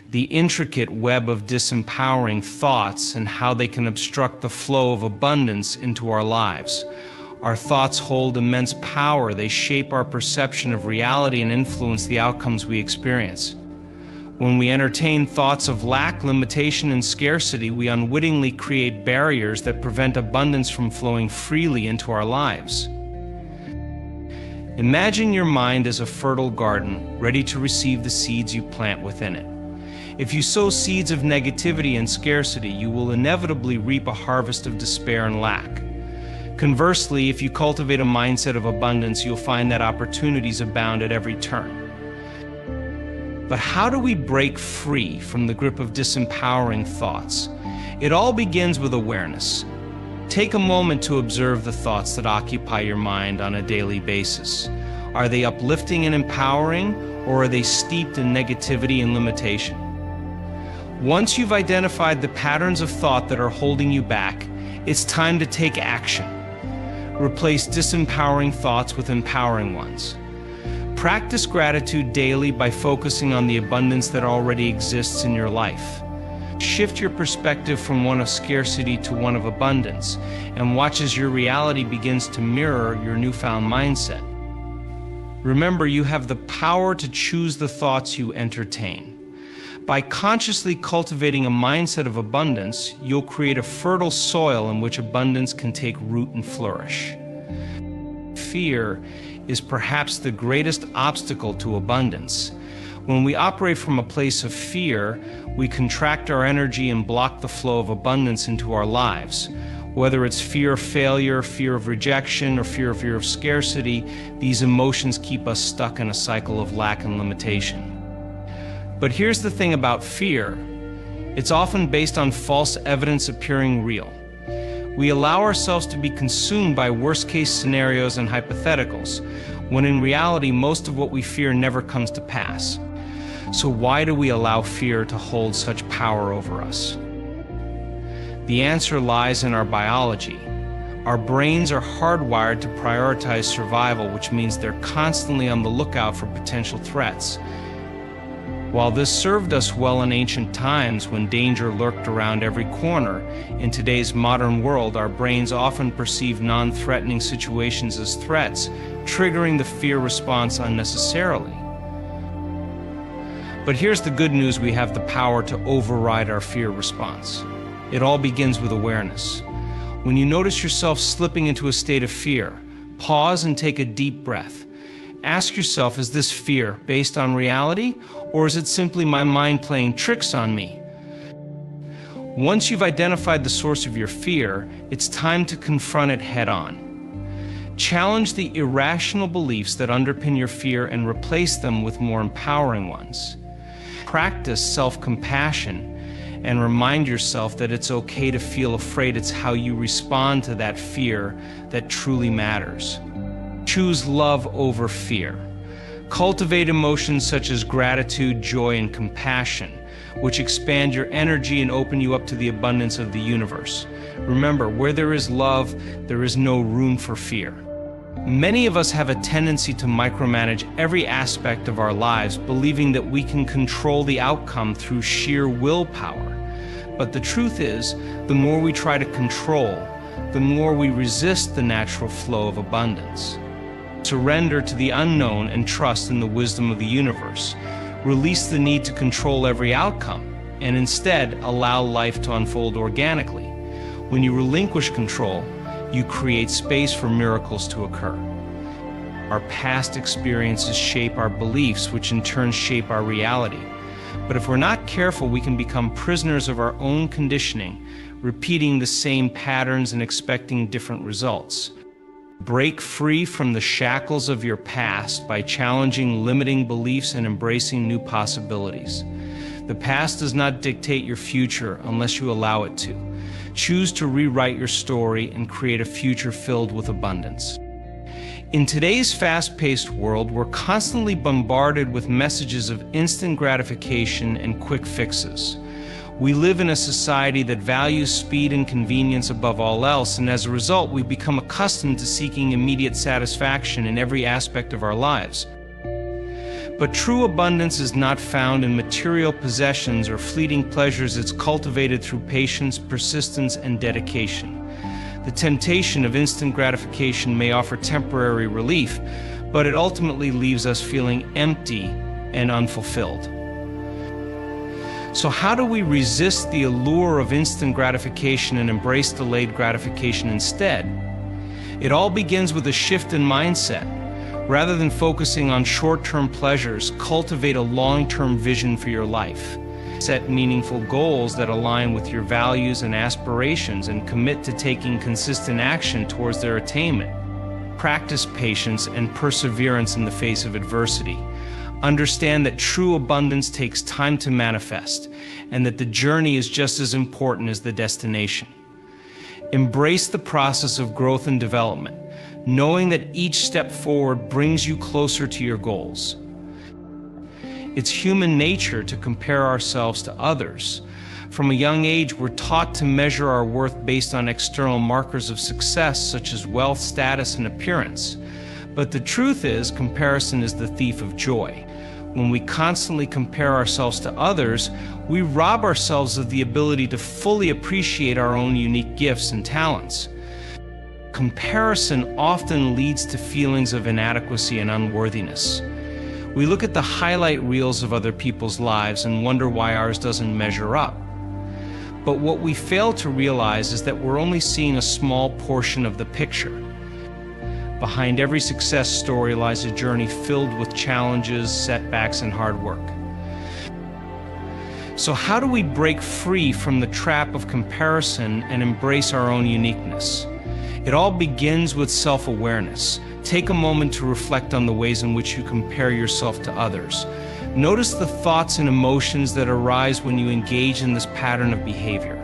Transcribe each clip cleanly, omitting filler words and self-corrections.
the intricate web of disempowering thoughts and how they can obstruct the flow of abundance into our lives. Our thoughts hold immense power. They shape our perception of reality and influence the outcomes we experience. When we entertain thoughts of lack, limitation, and scarcity, we unwittingly create barriers that prevent abundance from flowing freely into our lives. Imagine your mind as a fertile garden, ready to receive the seeds you plant within it. If you sow seeds of negativity and scarcity, you will inevitably reap a harvest of despair and lack. Conversely, if you cultivate a mindset of abundance, you'll find that opportunities abound at every turn. But how do we break free from the grip of disempowering thoughts? It all begins with awareness. Take a moment to observe the thoughts that occupy your mind on a daily basis. Are they uplifting and empowering, or are they steeped in negativity and limitation? Once you've identified the patterns of thought that are holding you back, it's time to take action. Replace disempowering thoughts with empowering ones. Practice gratitude daily by focusing on the abundance that already exists in your life. Shift your perspective from one of scarcity to one of abundance, and watch as your reality begins to mirror your newfound mindset. Remember, you have the power to choose the thoughts you entertain. By consciously cultivating a mindset of abundance, you'll create a fertile soil in which abundance can take root and flourish. Fear is perhaps the greatest obstacle to abundance. When we operate from a place of fear, we contract our energy and block the flow of abundance into our lives. Whether it's fear of failure, fear of rejection, or fear of scarcity, these emotions keep us stuck in a cycle of lack and limitation. But here's the thing about fear. It's often based on false evidence appearing real. We allow ourselves to be consumed by worst-case scenarios and hypotheticals, when in reality, most of what we fear never comes to pass. So why do we allow fear to hold such power over us? The answer lies in our biology. Our brains are hardwired to prioritize survival, which means they're constantly on the lookout for potential threats. While this served us well in ancient times when danger lurked around every corner, in today's modern world, our brains often perceive non-threatening situations as threats, triggering the fear response unnecessarily. But here's the good news: we have the power to override our fear response. It all begins with awareness. When you notice yourself slipping into a state of fear, pause and take a deep breath. Ask yourself, is this fear based on reality, or is it simply my mind playing tricks on me? Once you've identified the source of your fear, it's time to confront it head-on. Challenge the irrational beliefs that underpin your fear and replace them with more empowering ones. Practice self-compassion and remind yourself that it's okay to feel afraid. It's how you respond to that fear that truly matters. Choose love over fear. Cultivate emotions such as gratitude, joy, and compassion, which expand your energy and open you up to the abundance of the universe. Remember, where there is love, there is no room for fear. Many of us have a tendency to micromanage every aspect of our lives, believing that we can control the outcome through sheer willpower. But the truth is, the more we try to control, the more we resist the natural flow of abundance. Surrender to the unknown and trust in the wisdom of the universe. Release the need to control every outcome, and instead allow life to unfold organically. When you relinquish control, you create space for miracles to occur. Our past experiences shape our beliefs, which in turn shape our reality. But if we're not careful, we can become prisoners of our own conditioning, repeating the same patterns and expecting different results. Break free from the shackles of your past by challenging limiting beliefs and embracing new possibilities. The past does not dictate your future unless you allow it to. Choose to rewrite your story and create a future filled with abundance. In today's fast-paced world, we're constantly bombarded with messages of instant gratification and quick fixes. We live in a society that values speed and convenience above all else, and as a result, we've become accustomed to seeking immediate satisfaction in every aspect of our lives. But true abundance is not found in material possessions or fleeting pleasures. It's cultivated through patience, persistence, and dedication. The temptation of instant gratification may offer temporary relief, but it ultimately leaves us feeling empty and unfulfilled. So how do we resist the allure of instant gratification and embrace delayed gratification instead? It all begins with a shift in mindset. Rather than focusing on short-term pleasures, cultivate a long-term vision for your life. Set meaningful goals that align with your values and aspirations and commit to taking consistent action towards their attainment. Practice patience and perseverance in the face of adversity. Understand that true abundance takes time to manifest, and that the journey is just as important as the destination. Embrace the process of growth and development, knowing that each step forward brings you closer to your goals. It's human nature to compare ourselves to others. From a young age, we're taught to measure our worth based on external markers of success, such as wealth, status, and appearance. But the truth is, comparison is the thief of joy. When we constantly compare ourselves to others, we rob ourselves of the ability to fully appreciate our own unique gifts and talents. Comparison often leads to feelings of inadequacy and unworthiness. We look at the highlight reels of other people's lives and wonder why ours doesn't measure up. But what we fail to realize is that we're only seeing a small portion of the picture. Behind every success story lies a journey filled with challenges, setbacks, and hard work. So how do we break free from the trap of comparison and embrace our own uniqueness? It all begins with self-awareness. Take a moment to reflect on the ways in which you compare yourself to others. Notice the thoughts and emotions that arise when you engage in this pattern of behavior.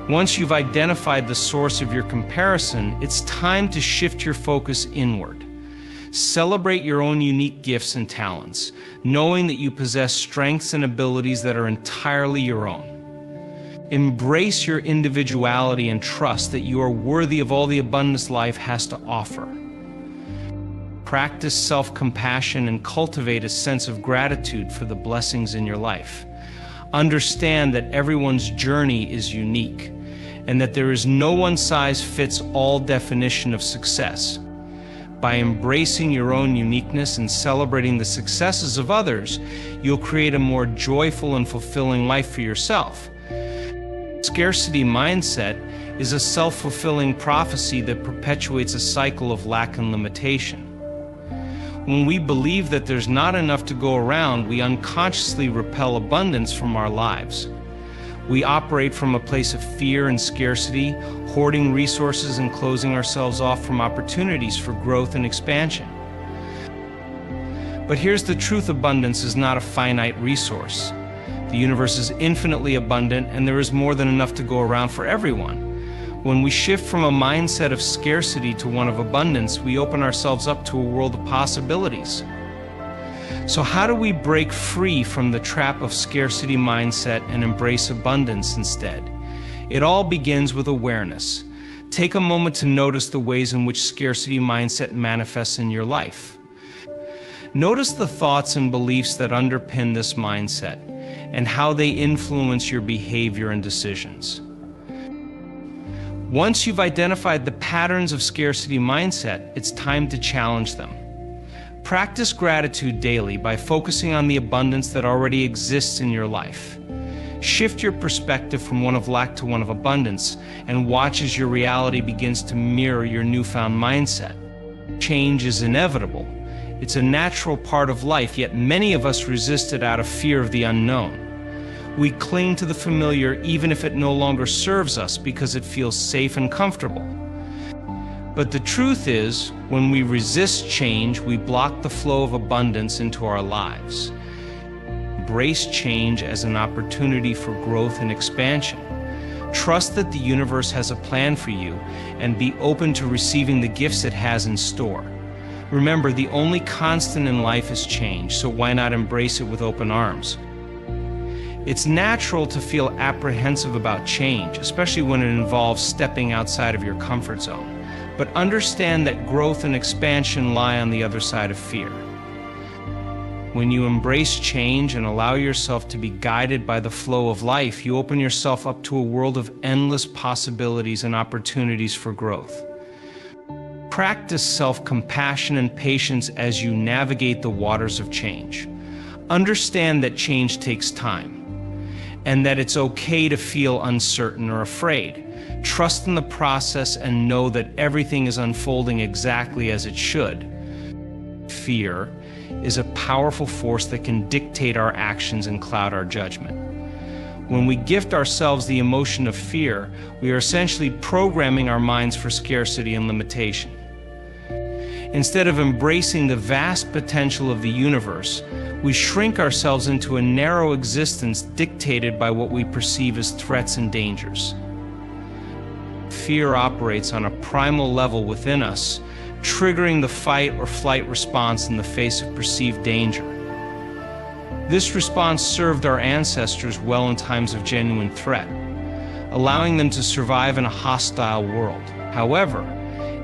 Once you've identified the source of your comparison, it's time to shift your focus inward. Celebrate your own unique gifts and talents, knowing that you possess strengths and abilities that are entirely your own. Embrace your individuality and trust that you are worthy of all the abundance life has to offer. Practice self-compassion and cultivate a sense of gratitude for the blessings in your life. Understand that everyone's journey is unique, and that there is no one-size-fits-all definition of success. By embracing your own uniqueness and celebrating the successes of others, you'll create a more joyful and fulfilling life for yourself. Scarcity mindset is a self-fulfilling prophecy that perpetuates a cycle of lack and limitation. When we believe that there's not enough to go around, we unconsciously repel abundance from our lives. We operate from a place of fear and scarcity, hoarding resources and closing ourselves off from opportunities for growth and expansion. But here's the truth: abundance is not a finite resource. The universe is infinitely abundant, and there is more than enough to go around for everyone. When we shift from a mindset of scarcity to one of abundance, we open ourselves up to a world of possibilities. So how do we break free from the trap of scarcity mindset and embrace abundance instead? It all begins with awareness. Take a moment to notice the ways in which scarcity mindset manifests in your life. Notice the thoughts and beliefs that underpin this mindset and how they influence your behavior and decisions. Once you've identified the patterns of scarcity mindset, it's time to challenge them. Practice gratitude daily by focusing on the abundance that already exists in your life. Shift your perspective from one of lack to one of abundance, and watch as your reality begins to mirror your newfound mindset. Change is inevitable. It's a natural part of life, yet many of us resist it out of fear of the unknown. We cling to the familiar even if it no longer serves us because it feels safe and comfortable. But the truth is, when we resist change, we block the flow of abundance into our lives. Embrace change as an opportunity for growth and expansion. Trust that the universe has a plan for you, and be open to receiving the gifts it has in store. Remember, the only constant in life is change, so why not embrace it with open arms? It's natural to feel apprehensive about change, especially when it involves stepping outside of your comfort zone. But understand that growth and expansion lie on the other side of fear. When you embrace change and allow yourself to be guided by the flow of life, you open yourself up to a world of endless possibilities and opportunities for growth. Practice self-compassion and patience as you navigate the waters of change. Understand that change takes time, and that it's okay to feel uncertain or afraid. Trust in the process and know that everything is unfolding exactly as it should. Fear is a powerful force that can dictate our actions and cloud our judgment. When we gift ourselves the emotion of fear, we are essentially programming our minds for scarcity and limitation. Instead of embracing the vast potential of the universe, we shrink ourselves into a narrow existence dictated by what we perceive as threats and dangers. Fear operates on a primal level within us, triggering the fight or flight response in the face of perceived danger. This response served our ancestors well in times of genuine threat, allowing them to survive in a hostile world. However,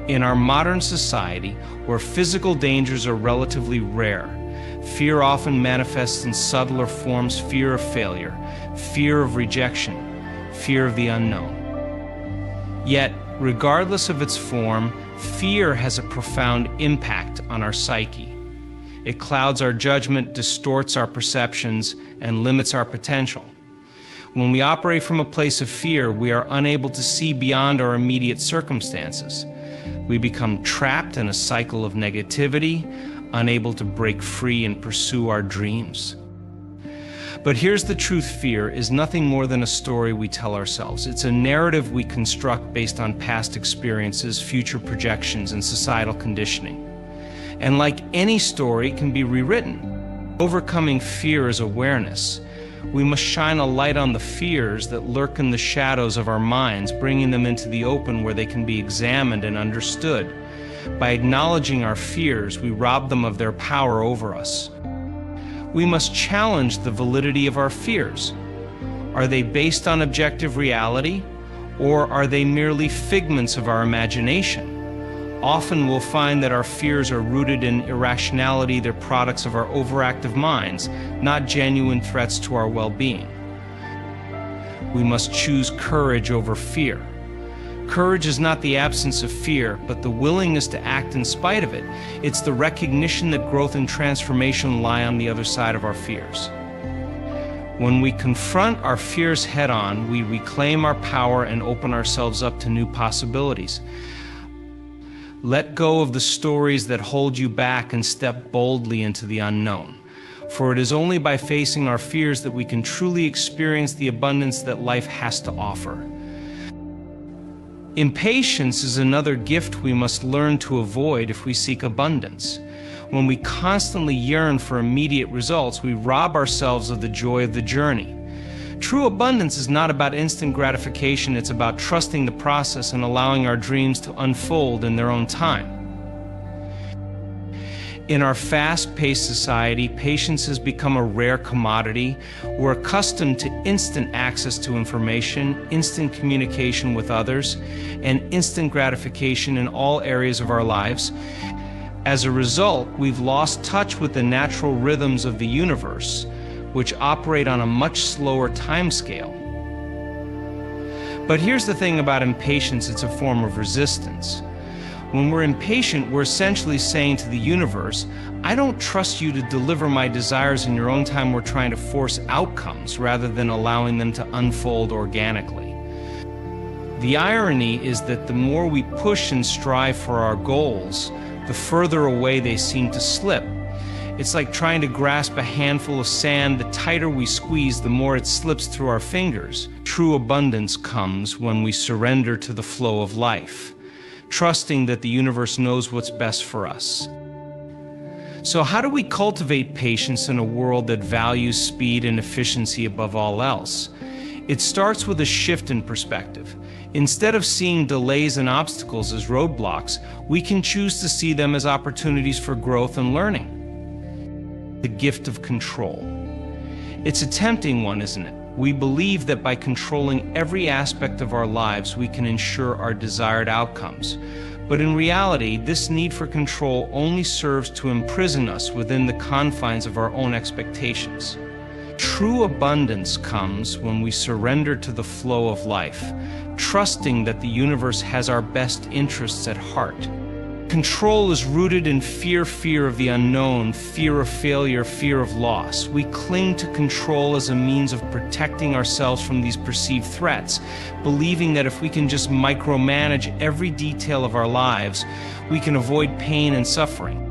in our modern society, where physical dangers are relatively rare, fear often manifests in subtler forms: fear of failure, fear of rejection, fear of the unknown. Yet, regardless of its form, fear has a profound impact on our psyche. It clouds our judgment, distorts our perceptions, and limits our potential. When we operate from a place of fear, we are unable to see beyond our immediate circumstances. We become trapped in a cycle of negativity, unable to break free and pursue our dreams. But here's the truth: fear is nothing more than a story we tell ourselves. It's a narrative we construct based on past experiences, future projections, and societal conditioning. And like any story, it can be rewritten. Overcoming fear is awareness. We must shine a light on the fears that lurk in the shadows of our minds, bringing them into the open where they can be examined and understood. By acknowledging our fears, we rob them of their power over us. We must challenge the validity of our fears. Are they based on objective reality, or are they merely figments of our imagination? Often we'll find that our fears are rooted in irrationality. They're products of our overactive minds, not genuine threats to our well-being. We must choose courage over fear. Courage is not the absence of fear, but the willingness to act in spite of it. It's the recognition that growth and transformation lie on the other side of our fears. When we confront our fears head-on, we reclaim our power and open ourselves up to new possibilities. Let go of the stories that hold you back and step boldly into the unknown. For it is only by facing our fears that we can truly experience the abundance that life has to offer. Impatience is another gift we must learn to avoid if we seek abundance. When we constantly yearn for immediate results, we rob ourselves of the joy of the journey. True abundance is not about instant gratification. It's about trusting the process and allowing our dreams to unfold in their own time. In our fast-paced society, patience has become a rare commodity. We're accustomed to instant access to information, instant communication with others, and instant gratification in all areas of our lives. As a result, we've lost touch with the natural rhythms of the universe, which operate on a much slower timescale. But here's the thing about impatience: it's a form of resistance. When we're impatient, we're essentially saying to the universe, I don't trust you to deliver my desires in your own time. We're trying to force outcomes rather than allowing them to unfold organically. The irony is that the more we push and strive for our goals, the further away they seem to slip. It's like trying to grasp a handful of sand. The tighter we squeeze, the more it slips through our fingers. True abundance comes when we surrender to the flow of life, trusting that the universe knows what's best for us. So how do we cultivate patience in a world that values speed and efficiency above all else? It starts with a shift in perspective. Instead of seeing delays and obstacles as roadblocks, we can choose to see them as opportunities for growth and learning. The gift of control. It's a tempting one, isn't it? We believe that by controlling every aspect of our lives, we can ensure our desired outcomes. But in reality, this need for control only serves to imprison us within the confines of our own expectations. True abundance comes when we surrender to the flow of life, trusting that the universe has our best interests at heart. Control is rooted in fear of the unknown, fear of failure, fear of loss. We cling to control as a means of protecting ourselves from these perceived threats, believing that if we can just micromanage every detail of our lives, we can avoid pain and suffering.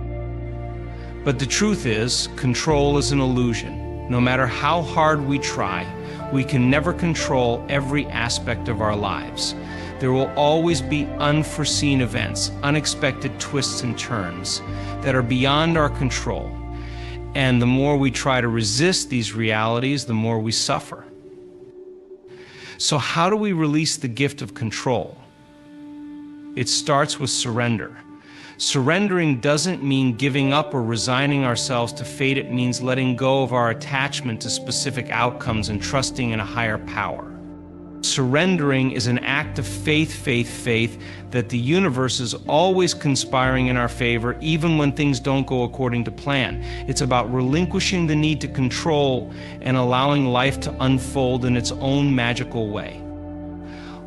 But the truth is, control is an illusion. No matter how hard we try, we can never control every aspect of our lives. There will always be unforeseen events, unexpected twists and turns that are beyond our control. And the more we try to resist these realities, the more we suffer. So how do we release the gift of control? It starts with surrender. Surrendering doesn't mean giving up or resigning ourselves to fate. It means letting go of our attachment to specific outcomes and trusting in a higher power. Surrendering is an act of faith that the universe is always conspiring in our favor, even when things don't go according to plan. It's about relinquishing the need to control and allowing life to unfold in its own magical way.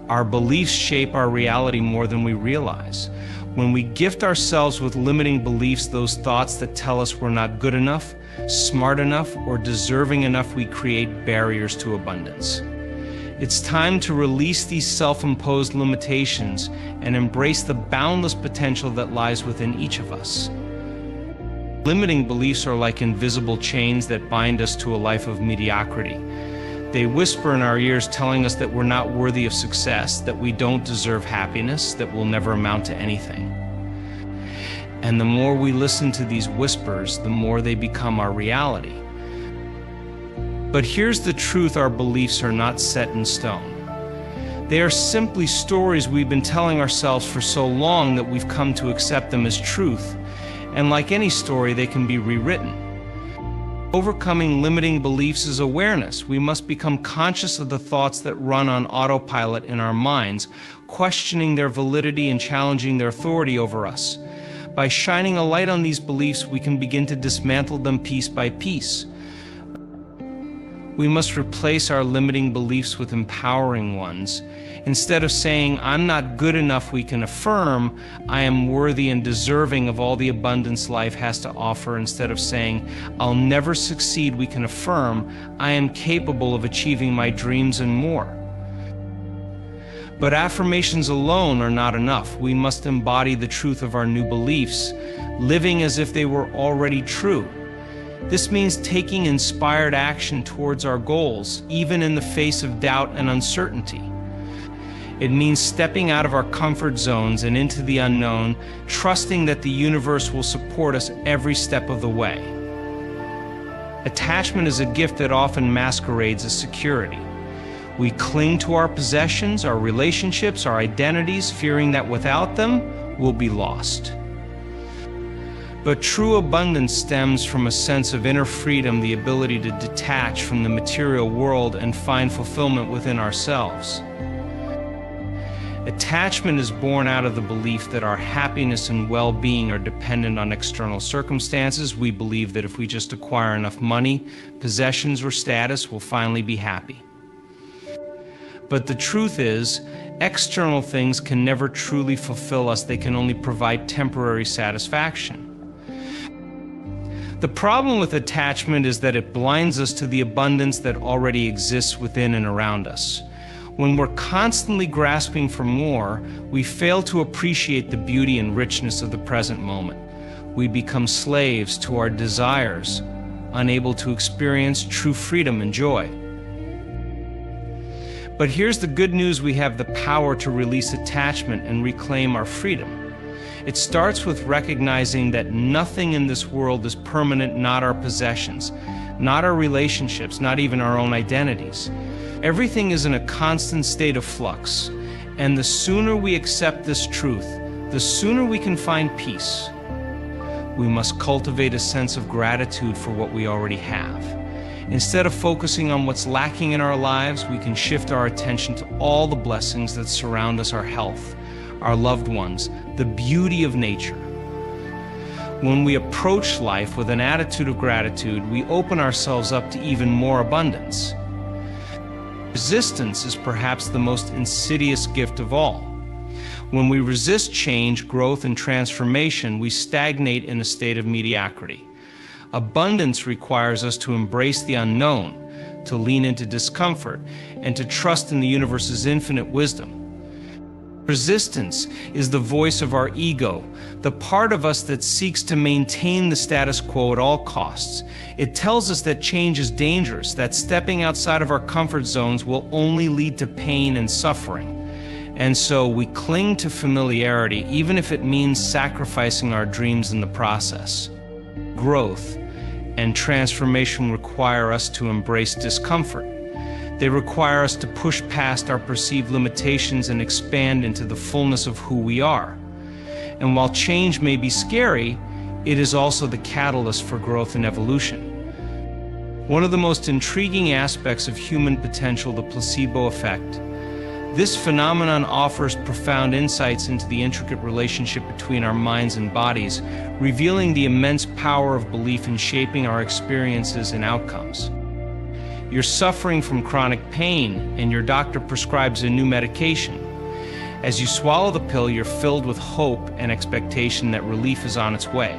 Our beliefs shape our reality more than we realize. When we gift ourselves with limiting beliefs, those thoughts that tell us we're not good enough, smart enough, or deserving enough, we create barriers to abundance. It's time to release these self-imposed limitations and embrace the boundless potential that lies within each of us. Limiting beliefs are like invisible chains that bind us to a life of mediocrity. They whisper in our ears, telling us that we're not worthy of success, that we don't deserve happiness, that we'll never amount to anything. And the more we listen to these whispers, the more they become our reality. But here's the truth: our beliefs are not set in stone. They are simply stories we've been telling ourselves for so long that we've come to accept them as truth. And like any story, they can be rewritten. Overcoming limiting beliefs is awareness. We must become conscious of the thoughts that run on autopilot in our minds, questioning their validity and challenging their authority over us. By shining a light on these beliefs, we can begin to dismantle them piece by piece. We must replace our limiting beliefs with empowering ones. Instead of saying, "I'm not good enough," we can affirm, "I am worthy and deserving of all the abundance life has to offer." Instead of saying, "I'll never succeed," we can affirm, "I am capable of achieving my dreams and more." But affirmations alone are not enough. We must embody the truth of our new beliefs, living as if they were already true. This means taking inspired action towards our goals, even in the face of doubt and uncertainty. It means stepping out of our comfort zones and into the unknown, trusting that the universe will support us every step of the way. Attachment is a gift that often masquerades as security. We cling to our possessions, our relationships, our identities, fearing that without them, we'll be lost. But true abundance stems from a sense of inner freedom, the ability to detach from the material world and find fulfillment within ourselves. Attachment is born out of the belief that our happiness and well-being are dependent on external circumstances. We believe that if we just acquire enough money, possessions, or status, we'll finally be happy. But the truth is, external things can never truly fulfill us. They can only provide temporary satisfaction. The problem with attachment is that it blinds us to the abundance that already exists within and around us. When we're constantly grasping for more, we fail to appreciate the beauty and richness of the present moment. We become slaves to our desires, unable to experience true freedom and joy. But here's the good news: we have the power to release attachment and reclaim our freedom. It starts with recognizing that nothing in this world is permanent, not our possessions, not our relationships, not even our own identities. Everything is in a constant state of flux, and the sooner we accept this truth, the sooner we can find peace. We must cultivate a sense of gratitude for what we already have. Instead of focusing on what's lacking in our lives, we can shift our attention to all the blessings that surround us: our health, our loved ones, the beauty of nature. When we approach life with an attitude of gratitude, we open ourselves up to even more abundance. Resistance is perhaps the most insidious gift of all. When we resist change, growth, and transformation, we stagnate in a state of mediocrity. Abundance requires us to embrace the unknown, to lean into discomfort, and to trust in the universe's infinite wisdom. Resistance is the voice of our ego, the part of us that seeks to maintain the status quo at all costs. It tells us that change is dangerous, that stepping outside of our comfort zones will only lead to pain and suffering. And so we cling to familiarity, even if it means sacrificing our dreams in the process. Growth and transformation require us to embrace discomfort. They require us to push past our perceived limitations and expand into the fullness of who we are. And while change may be scary, it is also the catalyst for growth and evolution. One of the most intriguing aspects of human potential, the placebo effect. This phenomenon offers profound insights into the intricate relationship between our minds and bodies, revealing the immense power of belief in shaping our experiences and outcomes. You're suffering from chronic pain, and your doctor prescribes a new medication. As you swallow the pill, you're filled with hope and expectation that relief is on its way.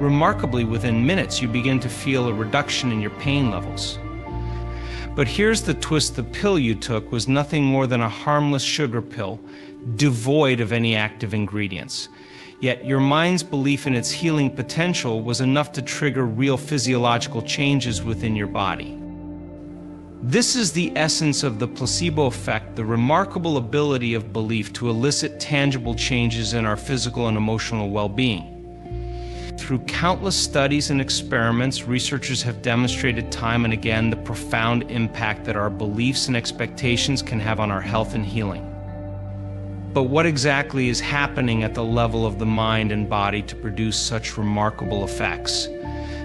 Remarkably, within minutes, you begin to feel a reduction in your pain levels. But here's the twist: the pill you took was nothing more than a harmless sugar pill, devoid of any active ingredients. Yet your mind's belief in its healing potential was enough to trigger real physiological changes within your body. This is the essence of the placebo effect, the remarkable ability of belief to elicit tangible changes in our physical and emotional well-being. Through countless studies and experiments, researchers have demonstrated time and again the profound impact that our beliefs and expectations can have on our health and healing. But what exactly is happening at the level of the mind and body to produce such remarkable effects?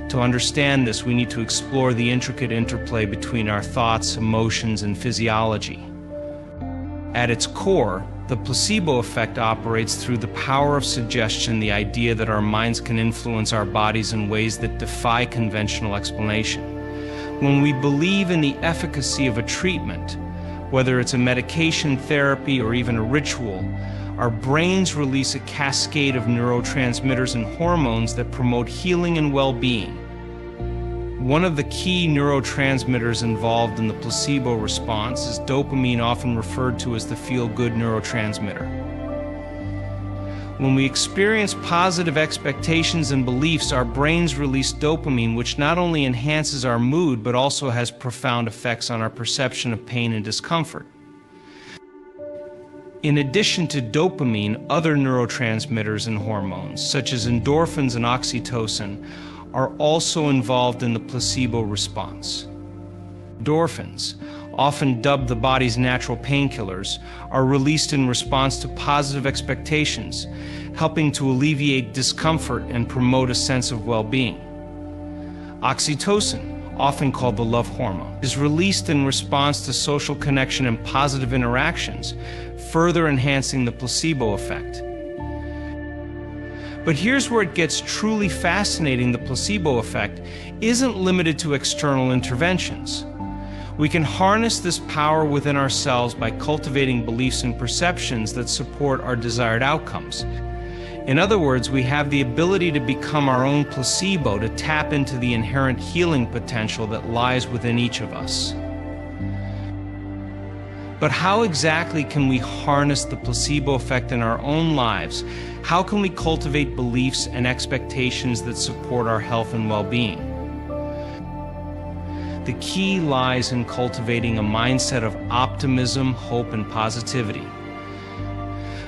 To understand this, we need to explore the intricate interplay between our thoughts, emotions, and physiology. At its core, the placebo effect operates through the power of suggestion, the idea that our minds can influence our bodies in ways that defy conventional explanation. When we believe in the efficacy of a treatment, whether it's a medication, therapy, or even a ritual, our brains release a cascade of neurotransmitters and hormones that promote healing and well-being. One of the key neurotransmitters involved in the placebo response is dopamine, often referred to as the feel-good neurotransmitter. When we experience positive expectations and beliefs, our brains release dopamine, which not only enhances our mood, but also has profound effects on our perception of pain and discomfort. In addition to dopamine, other neurotransmitters and hormones, such as endorphins and oxytocin, are also involved in the placebo response. Endorphins, often dubbed the body's natural painkillers, are released in response to positive expectations, helping to alleviate discomfort and promote a sense of well-being. Oxytocin, often called the love hormone, is released in response to social connection and positive interactions, further enhancing the placebo effect. But here's where it gets truly fascinating: the placebo effect isn't limited to external interventions. We can harness this power within ourselves by cultivating beliefs and perceptions that support our desired outcomes. In other words, we have the ability to become our own placebo, to tap into the inherent healing potential that lies within each of us. But how exactly can we harness the placebo effect in our own lives? How can we cultivate beliefs and expectations that support our health and well-being? The key lies in cultivating a mindset of optimism, hope, and positivity.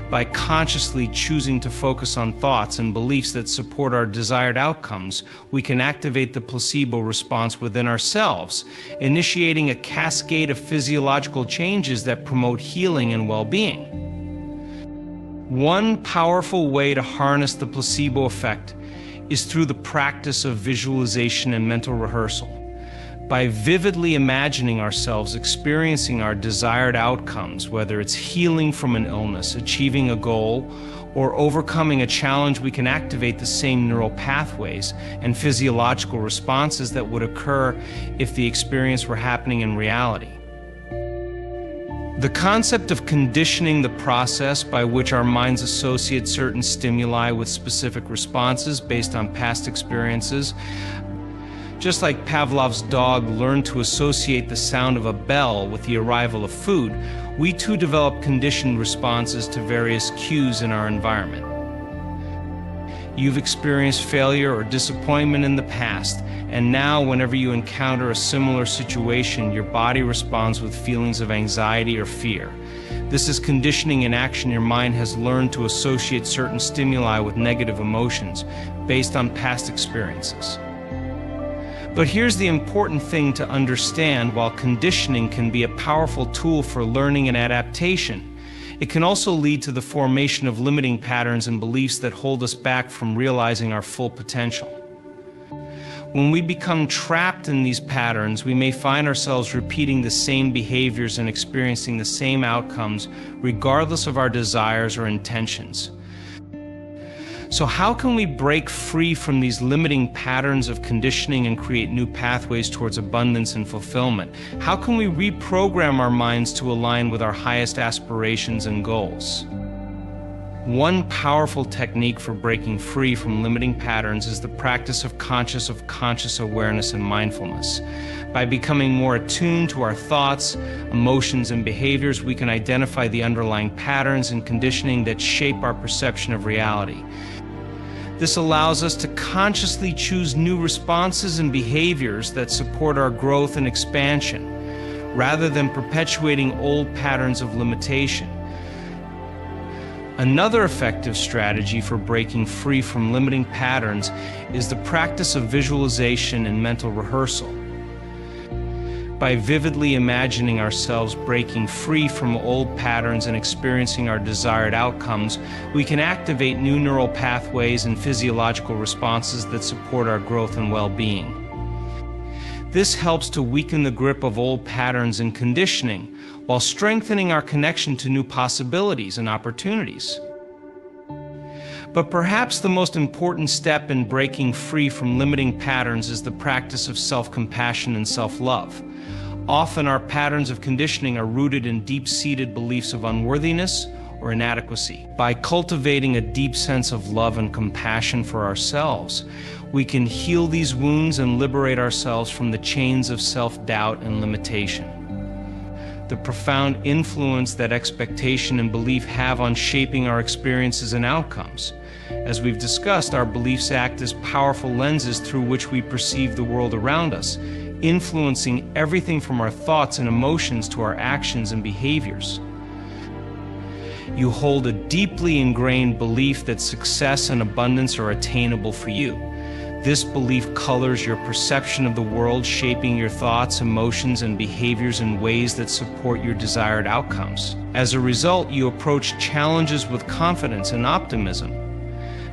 By consciously choosing to focus on thoughts and beliefs that support our desired outcomes, we can activate the placebo response within ourselves, initiating a cascade of physiological changes that promote healing and well-being. One powerful way to harness the placebo effect is through the practice of visualization and mental rehearsal. By vividly imagining ourselves experiencing our desired outcomes, whether it's healing from an illness, achieving a goal, or overcoming a challenge, we can activate the same neural pathways and physiological responses that would occur if the experience were happening in reality. The concept of conditioning, the process by which our minds associate certain stimuli with specific responses based on past experiences. Just like Pavlov's dog learned to associate the sound of a bell with the arrival of food, we too develop conditioned responses to various cues in our environment. You've experienced failure or disappointment in the past, and now whenever you encounter a similar situation, your body responds with feelings of anxiety or fear. This is conditioning in action. Your mind has learned to associate certain stimuli with negative emotions based on past experiences. But here's the important thing to understand: while conditioning can be a powerful tool for learning and adaptation, it can also lead to the formation of limiting patterns and beliefs that hold us back from realizing our full potential. When we become trapped in these patterns, we may find ourselves repeating the same behaviors and experiencing the same outcomes, regardless of our desires or intentions. So how can we break free from these limiting patterns of conditioning and create new pathways towards abundance and fulfillment? How can we reprogram our minds to align with our highest aspirations and goals? One powerful technique for breaking free from limiting patterns is the practice of conscious awareness and mindfulness. By becoming more attuned to our thoughts, emotions, and behaviors, we can identify the underlying patterns and conditioning that shape our perception of reality. This allows us to consciously choose new responses and behaviors that support our growth and expansion, rather than perpetuating old patterns of limitation. Another effective strategy for breaking free from limiting patterns is the practice of visualization and mental rehearsal. By vividly imagining ourselves breaking free from old patterns and experiencing our desired outcomes, we can activate new neural pathways and physiological responses that support our growth and well-being. This helps to weaken the grip of old patterns and conditioning, while strengthening our connection to new possibilities and opportunities. But perhaps the most important step in breaking free from limiting patterns is the practice of self-compassion and self-love. Often our patterns of conditioning are rooted in deep-seated beliefs of unworthiness or inadequacy. By cultivating a deep sense of love and compassion for ourselves, we can heal these wounds and liberate ourselves from the chains of self-doubt and limitation. The profound influence that expectation and belief have on shaping our experiences and outcomes. As we've discussed, our beliefs act as powerful lenses through which we perceive the world around us, influencing everything from our thoughts and emotions to our actions and behaviors. You hold a deeply ingrained belief that success and abundance are attainable for you. This belief colors your perception of the world, shaping your thoughts, emotions, and behaviors in ways that support your desired outcomes. As a result, you approach challenges with confidence and optimism,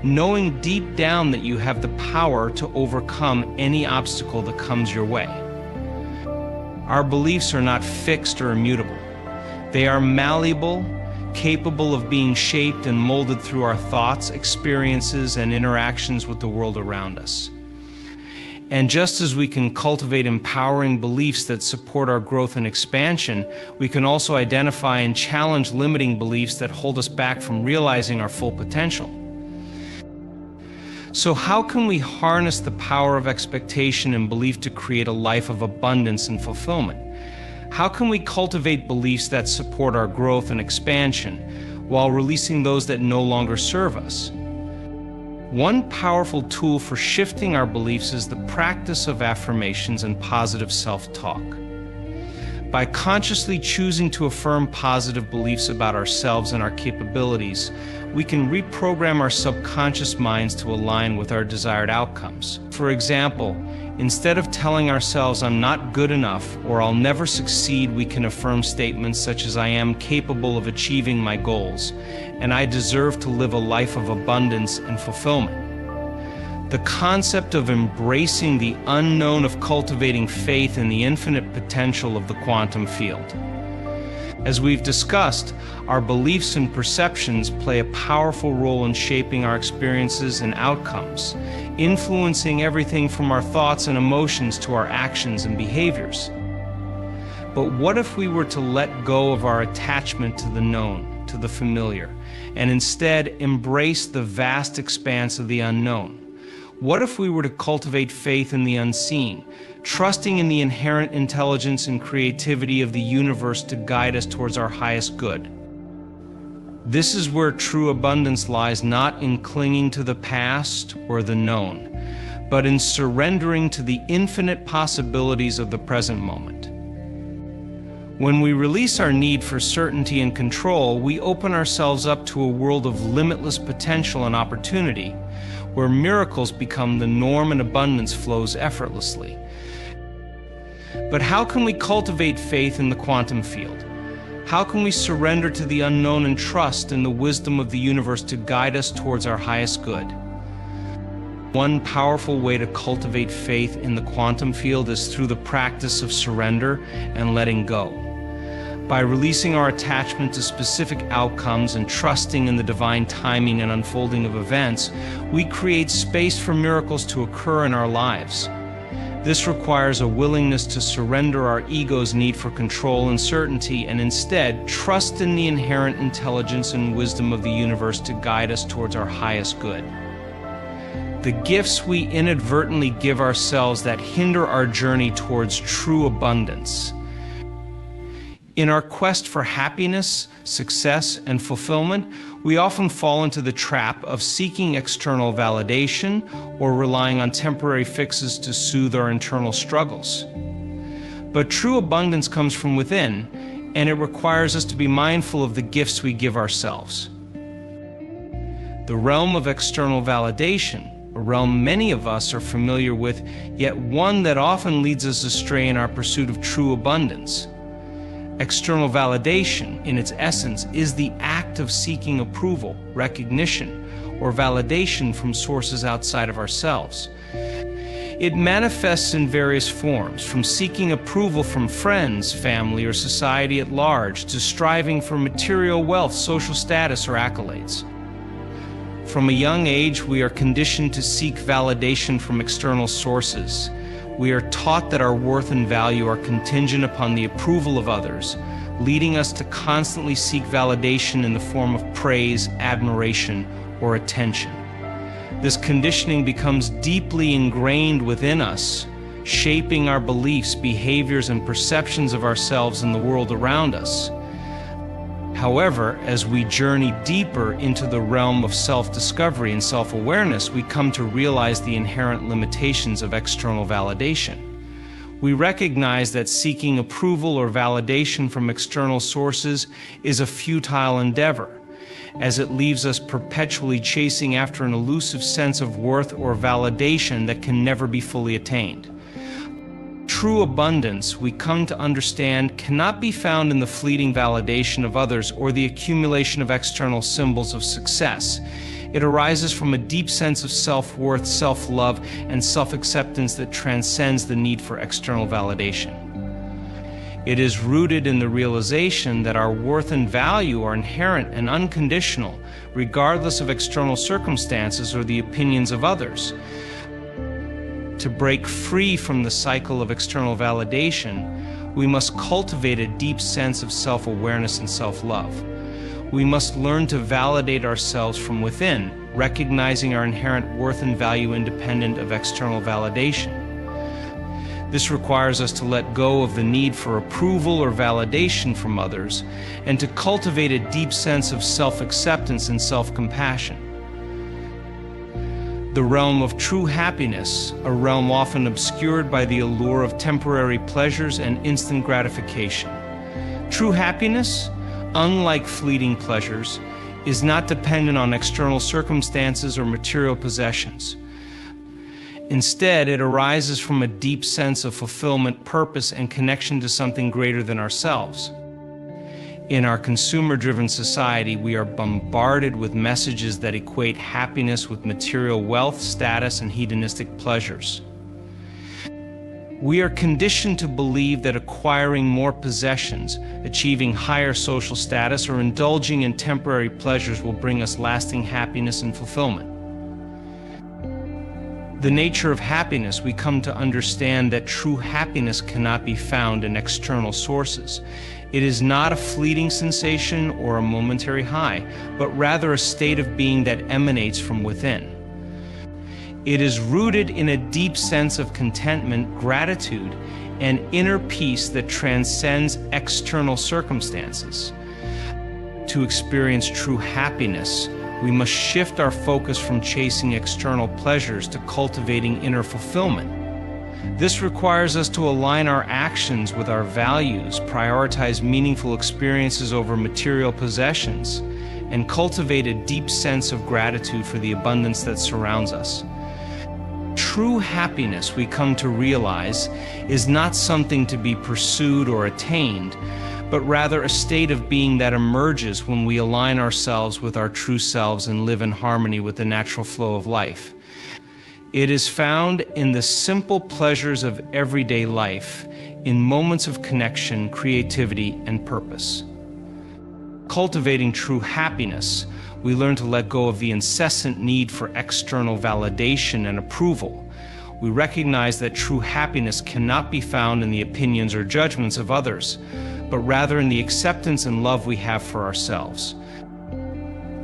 knowing deep down that you have the power to overcome any obstacle that comes your way. Our beliefs are not fixed or immutable. They are malleable, capable of being shaped and molded through our thoughts, experiences, and interactions with the world around us. And just as we can cultivate empowering beliefs that support our growth and expansion, we can also identify and challenge limiting beliefs that hold us back from realizing our full potential. So how can we harness the power of expectation and belief to create a life of abundance and fulfillment? How can we cultivate beliefs that support our growth and expansion while releasing those that no longer serve us? One powerful tool for shifting our beliefs is the practice of affirmations and positive self-talk. By consciously choosing to affirm positive beliefs about ourselves and our capabilities, we can reprogram our subconscious minds to align with our desired outcomes. For example, instead of telling ourselves "I'm not good enough" or "I'll never succeed," we can affirm statements such as "I am capable of achieving my goals," and "I deserve to live a life of abundance and fulfillment." The concept of embracing the unknown, of cultivating faith in the infinite potential of the quantum field. As we've discussed, our beliefs and perceptions play a powerful role in shaping our experiences and outcomes, influencing everything from our thoughts and emotions to our actions and behaviors. But what if we were to let go of our attachment to the known, to the familiar, and instead embrace the vast expanse of the unknown? What if we were to cultivate faith in the unseen, trusting in the inherent intelligence and creativity of the universe to guide us towards our highest good? This is where true abundance lies, not in clinging to the past or the known, but in surrendering to the infinite possibilities of the present moment. When we release our need for certainty and control, we open ourselves up to a world of limitless potential and opportunity, where miracles become the norm and abundance flows effortlessly. But how can we cultivate faith in the quantum field? How can we surrender to the unknown and trust in the wisdom of the universe to guide us towards our highest good? One powerful way to cultivate faith in the quantum field is through the practice of surrender and letting go. By releasing our attachment to specific outcomes and trusting in the divine timing and unfolding of events, we create space for miracles to occur in our lives. This requires a willingness to surrender our ego's need for control and certainty and instead trust in the inherent intelligence and wisdom of the universe to guide us towards our highest good. The gifts we inadvertently give ourselves that hinder our journey towards true abundance. In our quest for happiness, success, and fulfillment, we often fall into the trap of seeking external validation or relying on temporary fixes to soothe our internal struggles. But true abundance comes from within, and it requires us to be mindful of the gifts we give ourselves. The realm of external validation, a realm many of us are familiar with, yet one that often leads us astray in our pursuit of true abundance. External validation, in its essence, is the act of seeking approval, recognition, or validation from sources outside of ourselves. It manifests in various forms, from seeking approval from friends, family, or society at large, to striving for material wealth, social status, or accolades. From a young age, we are conditioned to seek validation from external sources. We are taught that our worth and value are contingent upon the approval of others, leading us to constantly seek validation in the form of praise, admiration, or attention. This conditioning becomes deeply ingrained within us, shaping our beliefs, behaviors, and perceptions of ourselves and the world around us. However, as we journey deeper into the realm of self-discovery and self-awareness, we come to realize the inherent limitations of external validation. We recognize that seeking approval or validation from external sources is a futile endeavor, as it leaves us perpetually chasing after an elusive sense of worth or validation that can never be fully attained. True abundance, we come to understand, cannot be found in the fleeting validation of others or the accumulation of external symbols of success. It arises from a deep sense of self-worth, self-love, and self-acceptance that transcends the need for external validation. It is rooted in the realization that our worth and value are inherent and unconditional, regardless of external circumstances or the opinions of others. To break free from the cycle of external validation, we must cultivate a deep sense of self-awareness and self-love. We must learn to validate ourselves from within, recognizing our inherent worth and value independent of external validation. This requires us to let go of the need for approval or validation from others and to cultivate a deep sense of self-acceptance and self-compassion. The realm of true happiness, a realm often obscured by the allure of temporary pleasures and instant gratification. True happiness, unlike fleeting pleasures, is not dependent on external circumstances or material possessions. Instead, it arises from a deep sense of fulfillment, purpose, and connection to something greater than ourselves. In our consumer-driven society, we are bombarded with messages that equate happiness with material wealth, status, and hedonistic pleasures. We are conditioned to believe that acquiring more possessions, achieving higher social status, or indulging in temporary pleasures will bring us lasting happiness and fulfillment. The nature of happiness, we come to understand that true happiness cannot be found in external sources. It is not a fleeting sensation or a momentary high, but rather a state of being that emanates from within. It is rooted in a deep sense of contentment, gratitude, and inner peace that transcends external circumstances. To experience true happiness, we must shift our focus from chasing external pleasures to cultivating inner fulfillment. This requires us to align our actions with our values, prioritize meaningful experiences over material possessions, and cultivate a deep sense of gratitude for the abundance that surrounds us. True happiness, we come to realize, is not something to be pursued or attained, but rather a state of being that emerges when we align ourselves with our true selves and live in harmony with the natural flow of life. It is found in the simple pleasures of everyday life, in moments of connection, creativity, and purpose. Cultivating true happiness, we learn to let go of the incessant need for external validation and approval. We recognize that true happiness cannot be found in the opinions or judgments of others, but rather in the acceptance and love we have for ourselves.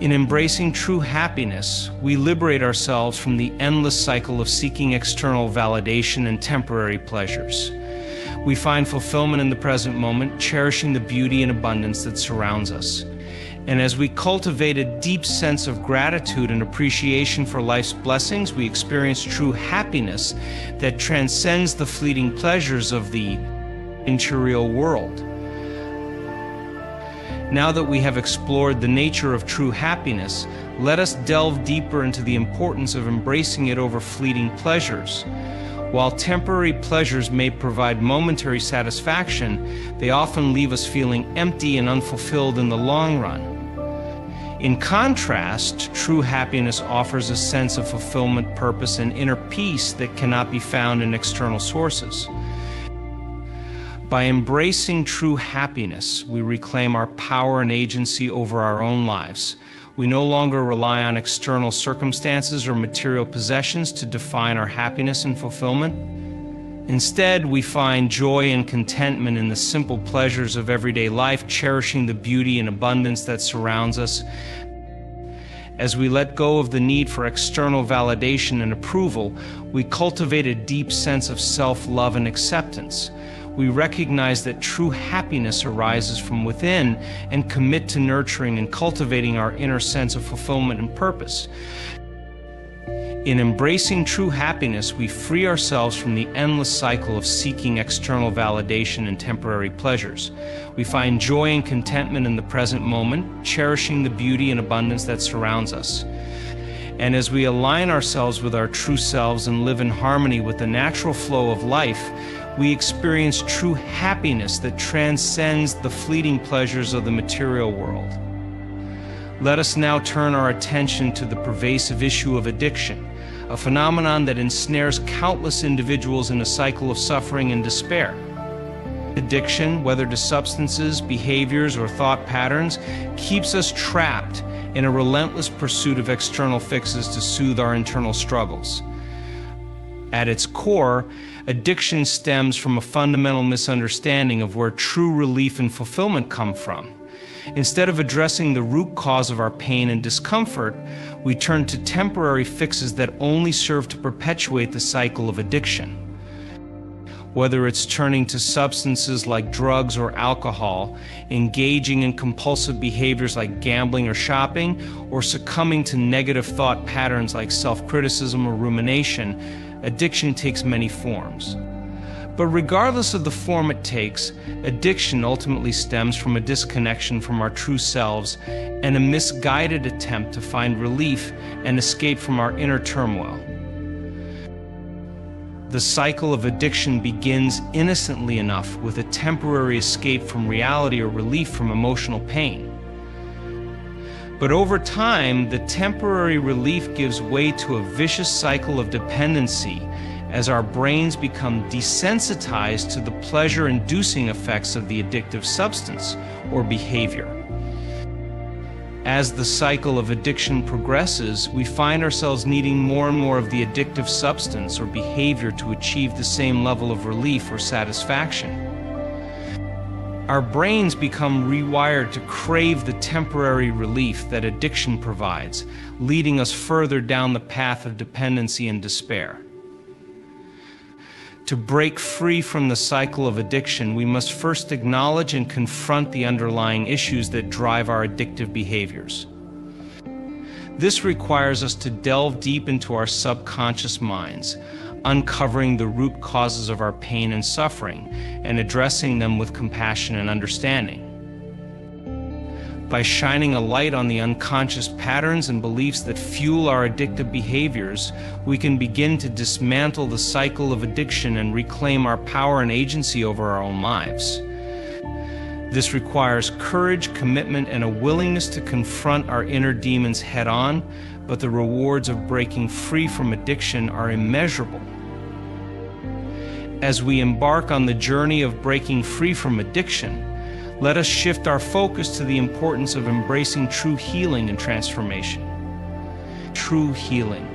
In embracing true happiness, we liberate ourselves from the endless cycle of seeking external validation and temporary pleasures. We find fulfillment in the present moment, cherishing the beauty and abundance that surrounds us. And as we cultivate a deep sense of gratitude and appreciation for life's blessings, we experience true happiness that transcends the fleeting pleasures of the material world. Now that we have explored the nature of true happiness, let us delve deeper into the importance of embracing it over fleeting pleasures. While temporary pleasures may provide momentary satisfaction, they often leave us feeling empty and unfulfilled in the long run. In contrast, true happiness offers a sense of fulfillment, purpose, and inner peace that cannot be found in external sources. By embracing true happiness, we reclaim our power and agency over our own lives. We no longer rely on external circumstances or material possessions to define our happiness and fulfillment. Instead, we find joy and contentment in the simple pleasures of everyday life, cherishing the beauty and abundance that surrounds us. As we let go of the need for external validation and approval, we cultivate a deep sense of self-love and acceptance. We recognize that true happiness arises from within and commit to nurturing and cultivating our inner sense of fulfillment and purpose. In embracing true happiness, we free ourselves from the endless cycle of seeking external validation and temporary pleasures. We find joy and contentment in the present moment, cherishing the beauty and abundance that surrounds us. And as we align ourselves with our true selves and live in harmony with the natural flow of life, we experience true happiness that transcends the fleeting pleasures of the material world. Let us now turn our attention to the pervasive issue of addiction, a phenomenon that ensnares countless individuals in a cycle of suffering and despair. Addiction, whether to substances, behaviors, or thought patterns, keeps us trapped in a relentless pursuit of external fixes to soothe our internal struggles. At its core, addiction stems from a fundamental misunderstanding of where true relief and fulfillment come from. Instead of addressing the root cause of our pain and discomfort, we turn to temporary fixes that only serve to perpetuate the cycle of addiction. Whether it's turning to substances like drugs or alcohol, engaging in compulsive behaviors like gambling or shopping, or succumbing to negative thought patterns like self-criticism or rumination, addiction takes many forms. But regardless of the form it takes, addiction ultimately stems from a disconnection from our true selves and a misguided attempt to find relief and escape from our inner turmoil. The cycle of addiction begins innocently enough with a temporary escape from reality or relief from emotional pain. But over time, the temporary relief gives way to a vicious cycle of dependency as our brains become desensitized to the pleasure-inducing effects of the addictive substance or behavior. As the cycle of addiction progresses, we find ourselves needing more and more of the addictive substance or behavior to achieve the same level of relief or satisfaction. Our brains become rewired to crave the temporary relief that addiction provides, leading us further down the path of dependency and despair. To break free from the cycle of addiction, we must first acknowledge and confront the underlying issues that drive our addictive behaviors. This requires us to delve deep into our subconscious minds, uncovering the root causes of our pain and suffering, and addressing them with compassion and understanding. By shining a light on the unconscious patterns and beliefs that fuel our addictive behaviors, we can begin to dismantle the cycle of addiction and reclaim our power and agency over our own lives. This requires courage, commitment, and a willingness to confront our inner demons head-on, but the rewards of breaking free from addiction are immeasurable. As we embark on the journey of breaking free from addiction, let us shift our focus to the importance of embracing true healing and transformation. True healing,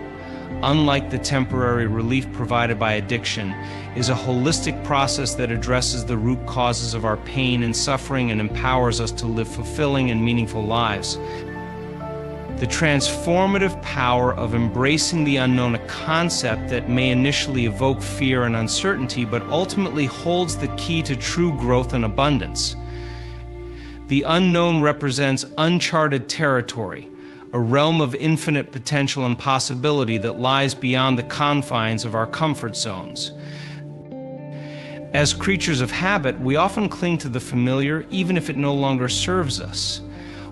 unlike the temporary relief provided by addiction, is a holistic process that addresses the root causes of our pain and suffering and empowers us to live fulfilling and meaningful lives. The transformative power of embracing the unknown, a concept that may initially evoke fear and uncertainty, but ultimately holds the key to true growth and abundance. The unknown represents uncharted territory, a realm of infinite potential and possibility that lies beyond the confines of our comfort zones. As creatures of habit, we often cling to the familiar, even if it no longer serves us.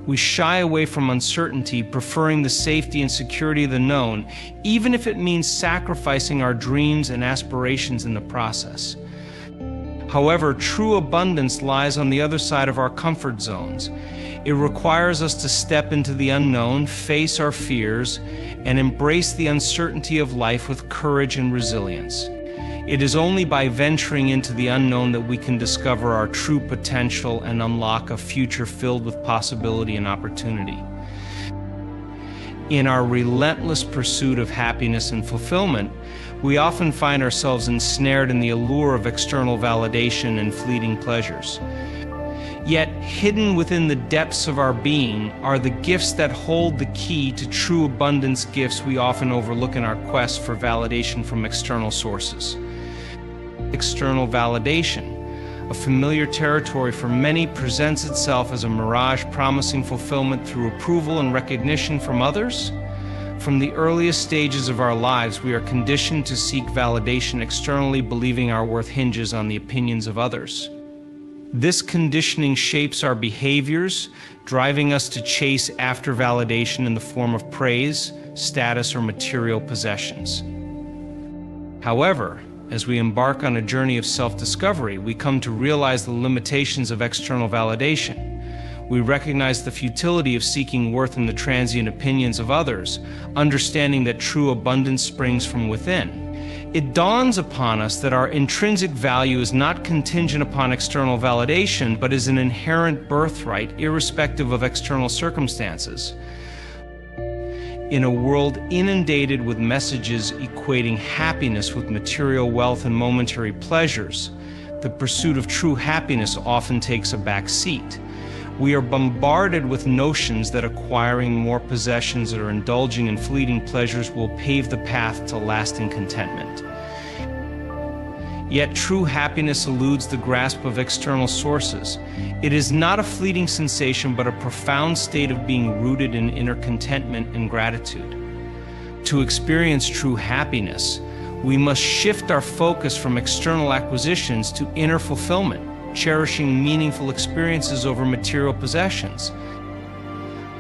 We shy away from uncertainty, preferring the safety and security of the known, even if it means sacrificing our dreams and aspirations in the process. However, true abundance lies on the other side of our comfort zones. It requires us to step into the unknown, face our fears, and embrace the uncertainty of life with courage and resilience. It is only by venturing into the unknown that we can discover our true potential and unlock a future filled with possibility and opportunity. In our relentless pursuit of happiness and fulfillment, we often find ourselves ensnared in the allure of external validation and fleeting pleasures. Yet, hidden within the depths of our being are the gifts that hold the key to true abundance, gifts we often overlook in our quest for validation from external sources. External validation, a familiar territory for many, presents itself as a mirage promising fulfillment through approval and recognition from others. From the earliest stages of our lives, we are conditioned to seek validation externally, believing our worth hinges on the opinions of others. This conditioning shapes our behaviors, driving us to chase after validation in the form of praise, status, or material possessions. However, as we embark on a journey of self-discovery, we come to realize the limitations of external validation. We recognize the futility of seeking worth in the transient opinions of others, understanding that true abundance springs from within. It dawns upon us that our intrinsic value is not contingent upon external validation, but is an inherent birthright, irrespective of external circumstances. In a world inundated with messages equating happiness with material wealth and momentary pleasures, the pursuit of true happiness often takes a back seat. We are bombarded with notions that acquiring more possessions or indulging in fleeting pleasures will pave the path to lasting contentment. Yet true happiness eludes the grasp of external sources. It is not a fleeting sensation, but a profound state of being rooted in inner contentment and gratitude. To experience true happiness, we must shift our focus from external acquisitions to inner fulfillment, cherishing meaningful experiences over material possessions.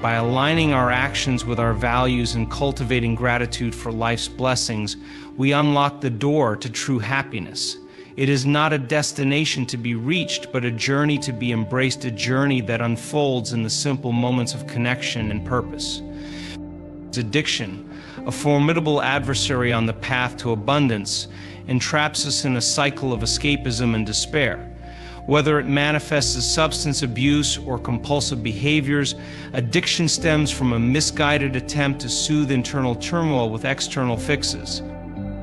By aligning our actions with our values and cultivating gratitude for life's blessings, we unlock the door to true happiness. It is not a destination to be reached, but a journey to be embraced, a journey that unfolds in the simple moments of connection and purpose. Addiction, a formidable adversary on the path to abundance, entraps us in a cycle of escapism and despair. Whether it manifests as substance abuse or compulsive behaviors, addiction stems from a misguided attempt to soothe internal turmoil with external fixes.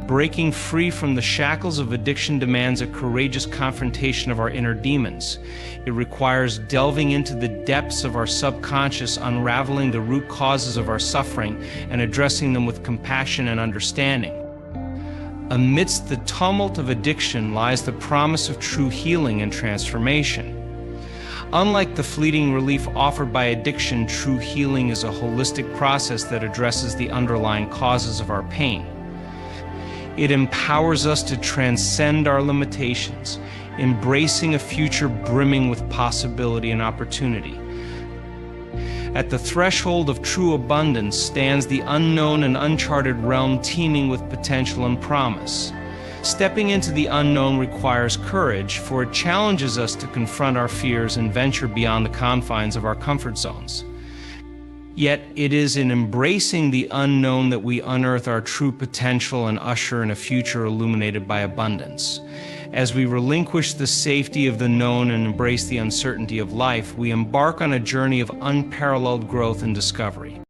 Breaking free from the shackles of addiction demands a courageous confrontation of our inner demons. It requires delving into the depths of our subconscious, unraveling the root causes of our suffering, and addressing them with compassion and understanding. Amidst the tumult of addiction lies the promise of true healing and transformation. Unlike the fleeting relief offered by addiction, true healing is a holistic process that addresses the underlying causes of our pain. It empowers us to transcend our limitations, embracing a future brimming with possibility and opportunity. At the threshold of true abundance stands the unknown and uncharted realm teeming with potential and promise. Stepping into the unknown requires courage, for it challenges us to confront our fears and venture beyond the confines of our comfort zones. Yet it is in embracing the unknown that we unearth our true potential and usher in a future illuminated by abundance. As we relinquish the safety of the known and embrace the uncertainty of life, we embark on a journey of unparalleled growth and discovery.